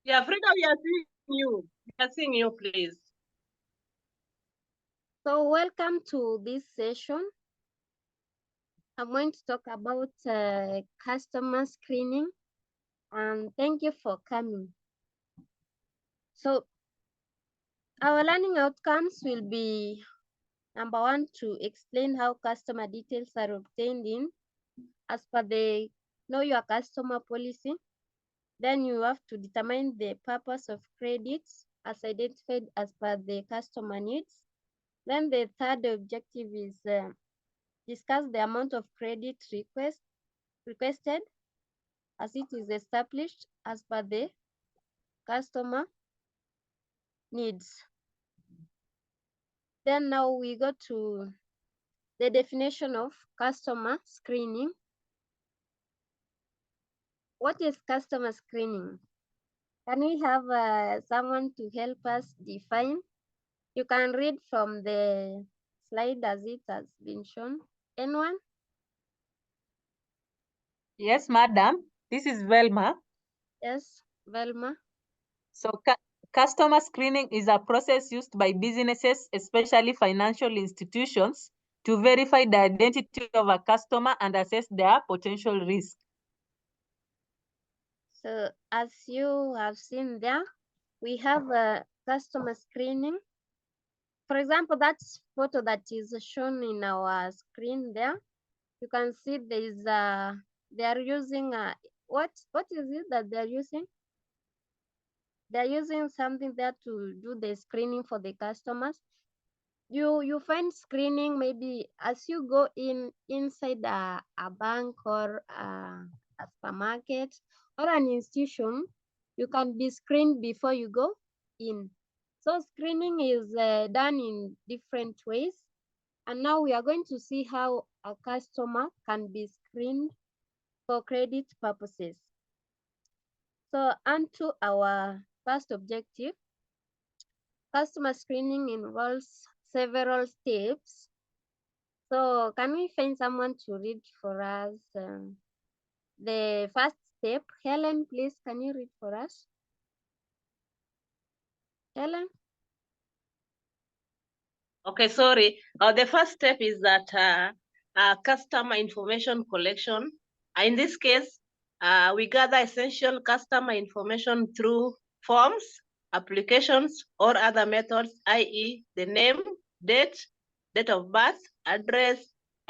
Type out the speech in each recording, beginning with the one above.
Yeah, Frida, we are seeing you. We are seeing you, please. So welcome to this session. I'm going to talk about customer screening, and thank you for coming. So our learning outcomes will be number one, to explain how customer details are obtained in as per the know your customer policy. Then you have to determine the purpose of credits as identified as per the customer needs. Then the third objective is discuss the amount of credit requested as it is established as per the customer needs. Then now we go to the definition of customer screening. What is customer screening? Can we have someone to help us define? You can read from the slide as it has been shown. Anyone? Yes, madam. This is Velma. Yes, Velma. So customer screening is a process used by businesses, especially financial institutions, to verify the identity of a customer and assess their potential risk. So as you have seen there, we have a customer screening. For example, that photo that is shown in our screen there, you can see there is they are using what is it that they're using? They're using something there to do the screening for the customers. You find screening maybe as you go inside a bank or a supermarket or an institution. You can be screened before you go in. So screening is done in different ways, and now we are going to see how a customer can be screened for credit purposes. So on to our first objective. Customer screening involves several steps. So can we find someone to read for us the first step? Helen, please, can you read for us? Helen? Okay, sorry. The first step is that customer information collection. In this case, we gather essential customer information through forms, applications, or other methods, i.e. the name, date of birth, address,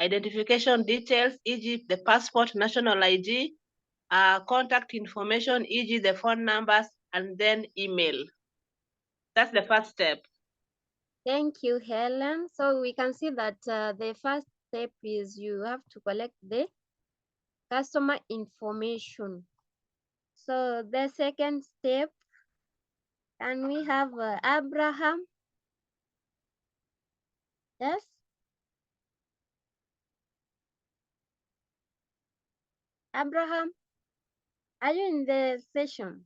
identification details, e.g. the passport, national ID, contact information, e.g. the phone numbers, and then email. That's the first step. Thank you, Helen. So we can see that the first step is you have to collect the customer information. So the second step, can we have Abraham? Yes? Abraham, are you in the session?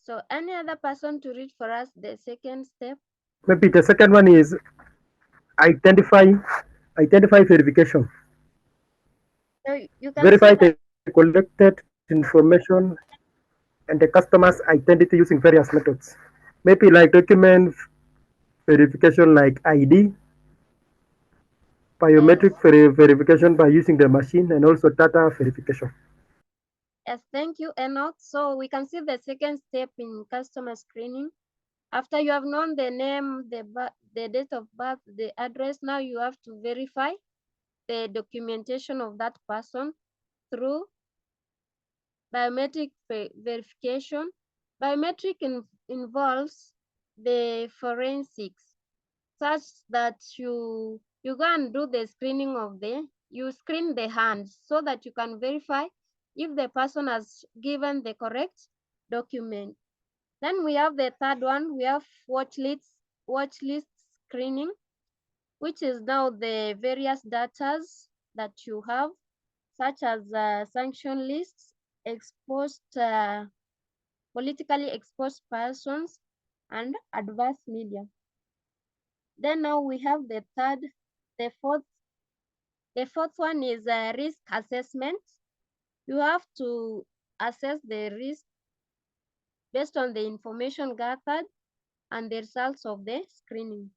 So any other person to read for us the second step? Maybe the second one is identify identify verification. So you can see Verify that. the collected information and the customer's identity using various methods. Maybe like document verification like ID, Yes. biometric verification by using the machine, and also data verification. Yes, thank you, Enoch. So we can see the second step in customer screening. After you have known the name, the date of birth, the address, now you have to verify the documentation of that person through biometric verification. Biometric involves the forensics, such that you go and do the screening of you screen the hands so that you can verify if the person has given the correct document. Then we have the third one, we have watch list screening, which is now the various datas that you have, such as sanction lists, exposed, politically exposed persons, and adverse media. Then now we have the fourth. The fourth one is risk assessment. You have to assess the risk based on the information gathered and the results of the screening.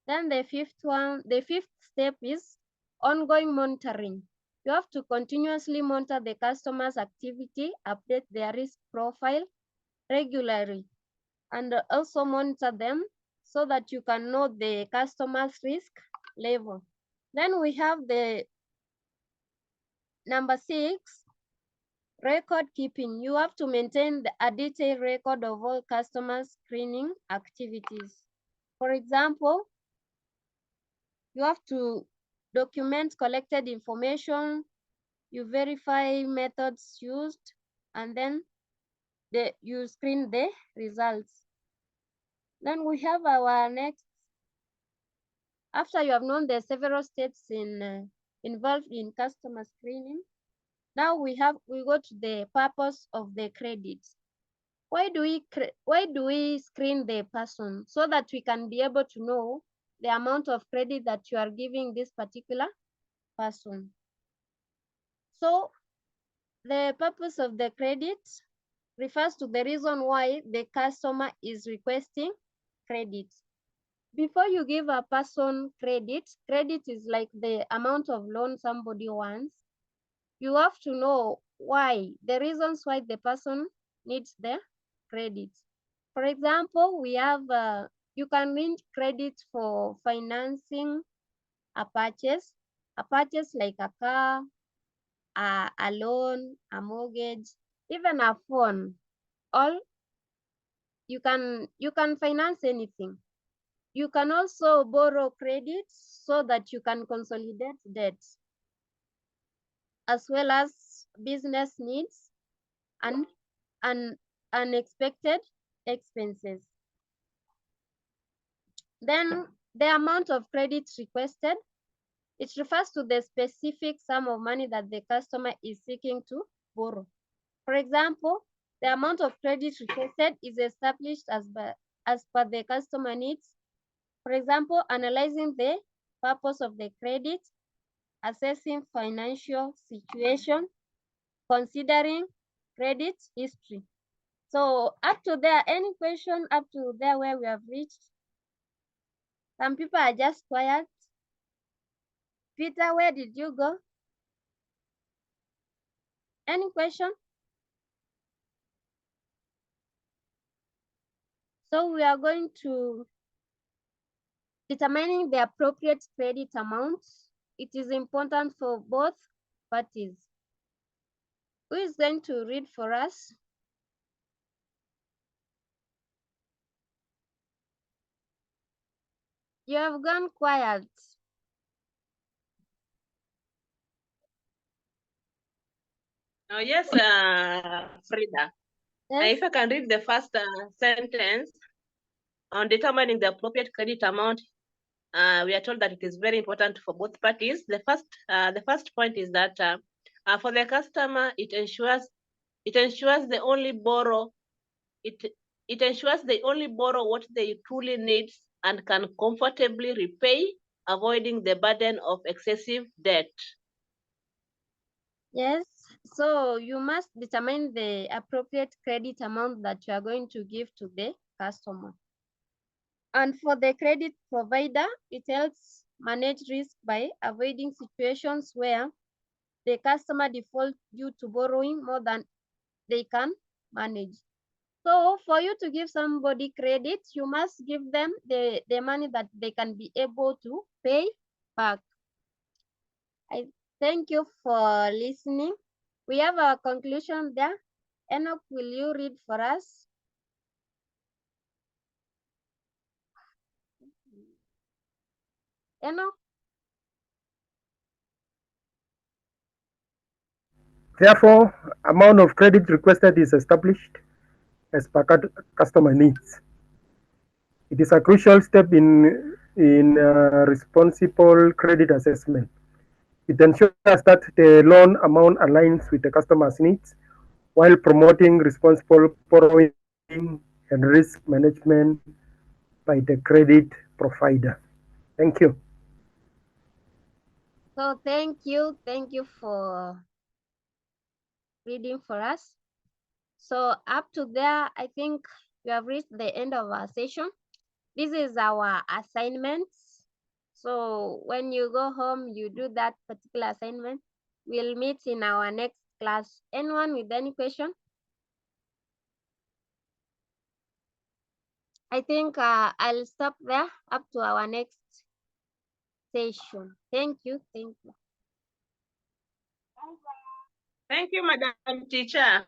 Then the fifth step is ongoing monitoring. You have to continuously monitor the customer's activity, update their risk profile regularly, and also monitor them so that you can know the customer's risk level. Then we have the number 6, record keeping. You have to maintain a detailed record of all customer screening activities. For example, you have to document collected information, you verify methods used, and then you screen the results. Then we have our next, after you have known the several steps involved in customer screening, now we go to the purpose of the credit. Why do we screen the person? So that we can be able to know the amount of credit that you are giving this particular person. So the purpose of the credit refers to the reason why the customer is requesting credit. Before you give a person credit is like the amount of loan somebody wants. You have to know why, the reasons why the person needs the credit. For example, we have, you can need credit for financing a purchase like a car, a loan, a mortgage, even a phone. All you can finance anything. You can also borrow credit so that you can consolidate debt, as well as business needs and unexpected expenses. Then the amount of credit requested, it refers to the specific sum of money that the customer is seeking to borrow. For example, the amount of credit requested is established as per the customer needs. For example, analyzing the purpose of the credit, assessing financial situation, considering credit history. So up to there, any question up to there where we have reached? Some people are just quiet. Peter, where did you go? Any question? So we are going to determining the appropriate credit amount. It is important for both parties. Who is going to read for us? You have gone quiet. Oh, yes, Frida. Yes. If I can read the first sentence on determining the appropriate credit amount, we are told that it is very important for both parties. The first point is that for the customer, it ensures they only borrow what they truly need and can comfortably repay, avoiding the burden of excessive debt. Yes, so you must determine the appropriate credit amount that you are going to give to the customer. And for the credit provider, it helps manage risk by avoiding situations where the customer defaults due to borrowing more than they can manage. So for you to give somebody credit, you must give them the money that they can be able to pay back. I thank you for listening. We have a conclusion there. Enoch, will you read for us? Enoch? Therefore, amount of credit requested is established as per customer needs. It is a crucial step in responsible credit assessment. It ensures that the loan amount aligns with the customer's needs while promoting responsible borrowing and risk management by the credit provider. Thank you. So thank you for reading for us. So up to there, I think we have reached the end of our session. This is our assignments. So when you go home, you do that particular assignment. We'll meet in our next class. Anyone with any question? I think I'll stop there up to our next session. Thank you. Thank you. Thank you, Madam Teacher.